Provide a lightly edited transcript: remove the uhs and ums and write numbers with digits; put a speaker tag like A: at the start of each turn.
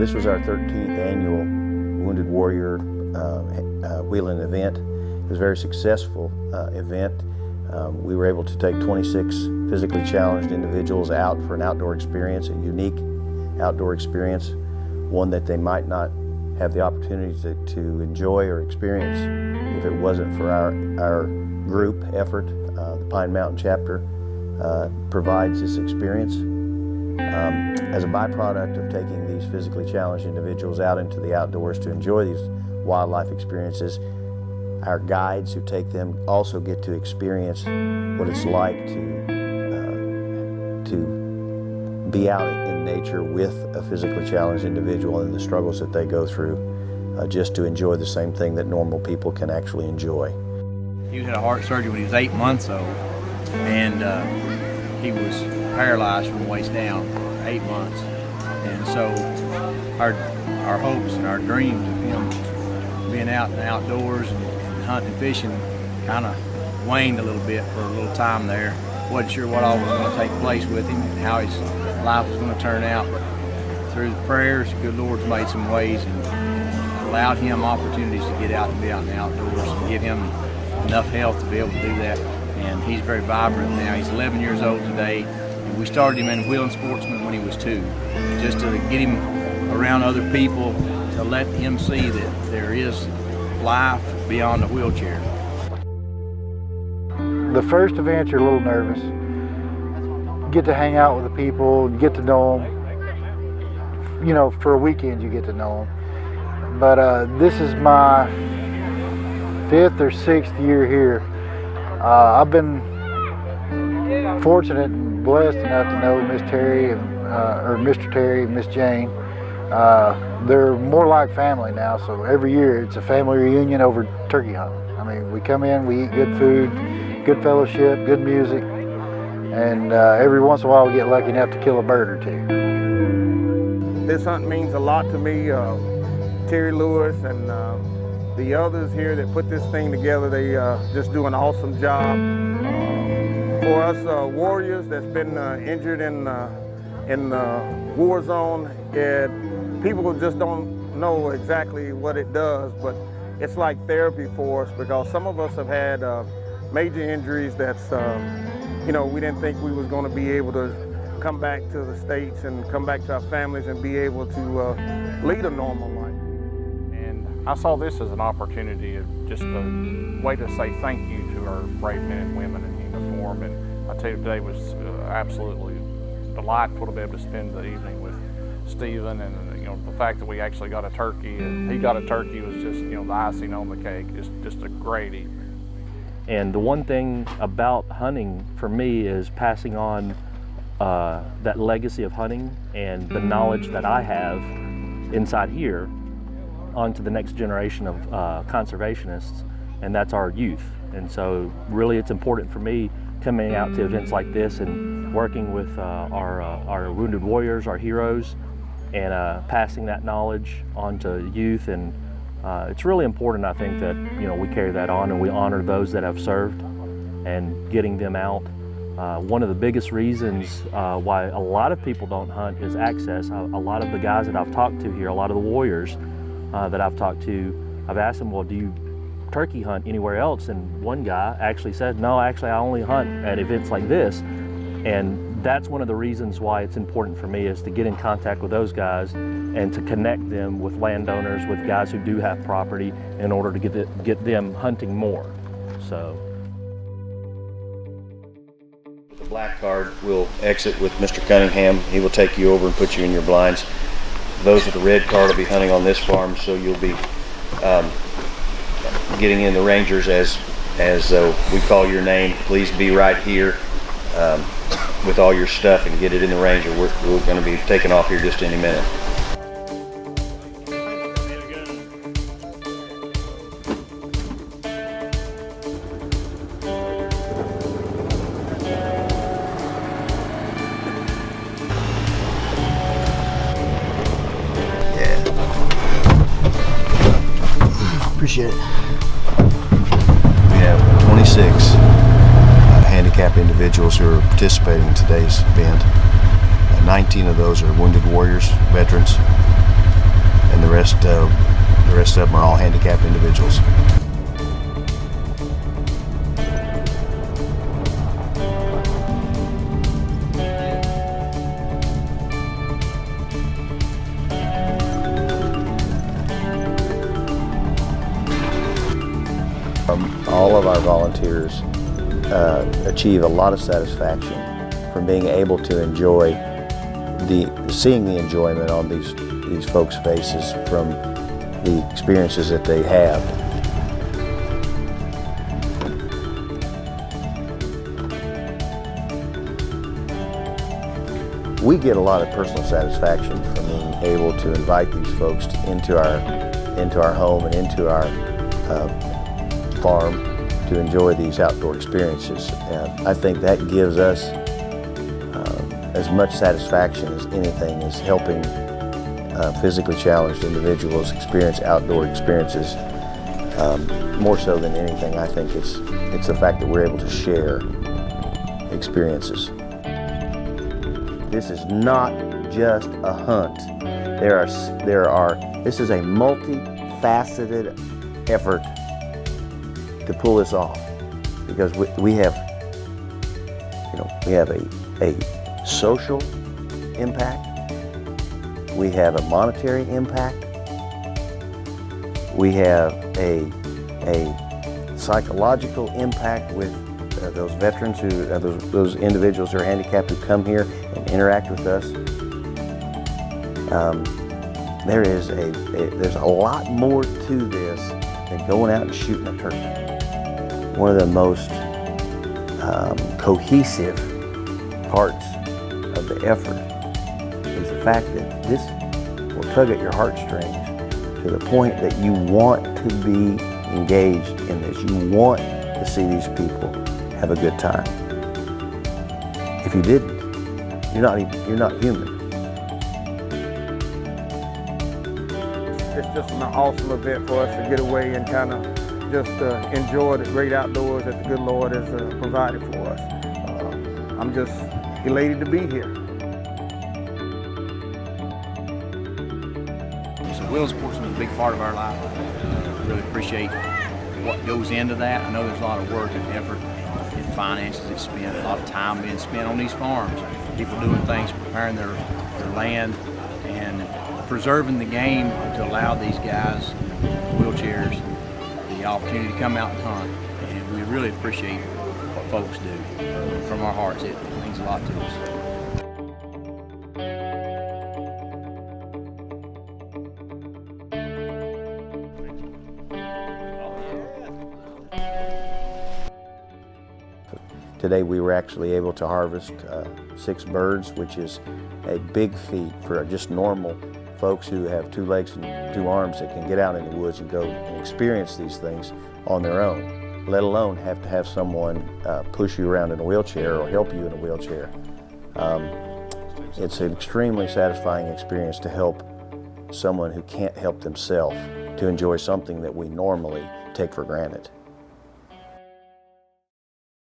A: This was our 13th annual Wounded Warrior Wheelin event. It was a very successful event. We were able to take 26 physically challenged individuals out for an outdoor experience, a unique outdoor experience, one that they might not have the opportunity to enjoy or experience if it wasn't for our group effort. The Pine Mountain chapter provides this experience. As a byproduct of taking these physically challenged individuals out into the outdoors to enjoy these wildlife experiences, our guides who take them also get to experience what it's like to be out in nature with a physically challenged individual and the struggles that they go through, just to enjoy the same thing that normal people can actually enjoy.
B: He had a heart surgery when he was 8 months old, and he was paralyzed from the waist down for 8 months. And so our hopes and our dreams of him being out in the outdoors and hunting and fishing kind of waned a little bit for a little time there. Wasn't sure what all was going to take place with him and how his life was going to turn out, but through the prayers, the good Lord's made some ways and allowed him opportunities to get out and be out in the outdoors and give him enough health to be able to do that. And he's very vibrant now. He's 11 years old today. And we started him in Wheelin Sportsmen when he was 2, just to get him around other people, to let him see that there is life beyond the wheelchair.
C: The first event, you're a little nervous. You get to hang out with the people, you get to know them. You know, for a weekend you get to know them. But this is my 5th or 6th year here. I've been fortunate and blessed enough to know Miss Terry, or Mr. Terry and Miss Jane. They're more like family now, so every year it's a family reunion over turkey hunting. I mean, we come in, we eat good food, good fellowship, good music, and every once in a while we get lucky enough to kill a bird or 2.
D: This hunt means a lot to me. Terry Lewis and the others here that put this thing together, they just do an awesome job. For us warriors that's been injured in the war zone, people just don't know exactly what it does, but it's like therapy for us, because some of us have had major injuries that's, you know, we didn't think we was going to be able to come back to the States and come back to our families and be able to lead a normal life.
E: I saw this as an opportunity, just a way to say thank you to our brave men and women in uniform. And I tell you, today was absolutely delightful to be able to spend the evening with Stephen, and you know, the fact that we actually got a turkey and he got a turkey was just, you know, the icing on the cake. It's just a great evening.
F: And the one thing about hunting for me is passing on that legacy of hunting and the knowledge that I have inside here onto the next generation of conservationists, and that's our youth. And so really it's important for me coming out to events like this and working with our wounded warriors, our heroes, and passing that knowledge on to youth. And it's really important, I think, that, you know, we carry that on and we honor those that have served and getting them out. One of the biggest reasons why a lot of people don't hunt is access. A lot of the guys that I've talked to here, a lot of the warriors that I've talked to, I've asked them, well, do you turkey hunt anywhere else? And one guy actually said, no, actually I only hunt at events like this. And that's one of the reasons why it's important for me, is to get in contact with those guys and to connect them with landowners, with guys who do have property, in order to get them hunting more. So
A: The black card will exit with Mr. Cunningham. He will take you over and put you in your blinds. Those with the red card will be hunting on this farm, so you'll be getting in the rangers as we call your name. Please be right here with all your stuff and get it in the ranger. We're going to be taking off here just any minute.
G: Appreciate it.
A: We have 26 handicapped individuals who are participating in today's event. 19 of those are wounded warriors, veterans. and the rest of them are all handicapped individuals. All of our volunteers achieve a lot of satisfaction from being able to enjoy seeing the enjoyment on these folks' faces from the experiences that they have. We get a lot of personal satisfaction from being able to invite these folks into our home and into our farm to enjoy these outdoor experiences. And I think that gives us as much satisfaction as anything is helping physically challenged individuals experience outdoor experiences. More so than anything, I think it's the fact that we're able to share experiences. This is not just a hunt. This is a multifaceted effort to pull this off, because we have a social impact, we have a monetary impact, we have a psychological impact with those veterans those individuals who are handicapped who come here and interact with us. There's a lot more to this than going out and shooting a turkey. One of the most cohesive parts of the effort is the fact that this will tug at your heartstrings to the point that you want to be engaged in this. You want to see these people have a good time. If you didn't, you're not human.
D: It's just an awesome event for us to get away and kind of just enjoy the great outdoors that the good Lord has provided for us. I'm just elated to be here.
B: So Wheelin Sportsmen is a big part of our life. I really appreciate what goes into that. I know there's a lot of work and effort and finances that's spent, a lot of time being spent on these farms. People doing things, preparing their land and preserving the game to allow these guys in wheelchairs the opportunity to come out and hunt. And we really appreciate what folks do. And from our hearts, it means a lot to us.
A: Today we were actually able to harvest 6 birds, which is a big feat for just normal folks who have 2 legs and 2 arms that can get out in the woods and go and experience these things on their own, let alone have to have someone push you around in a wheelchair or help you in a wheelchair. It's an extremely satisfying experience to help someone who can't help themselves to enjoy something that we normally take for granted.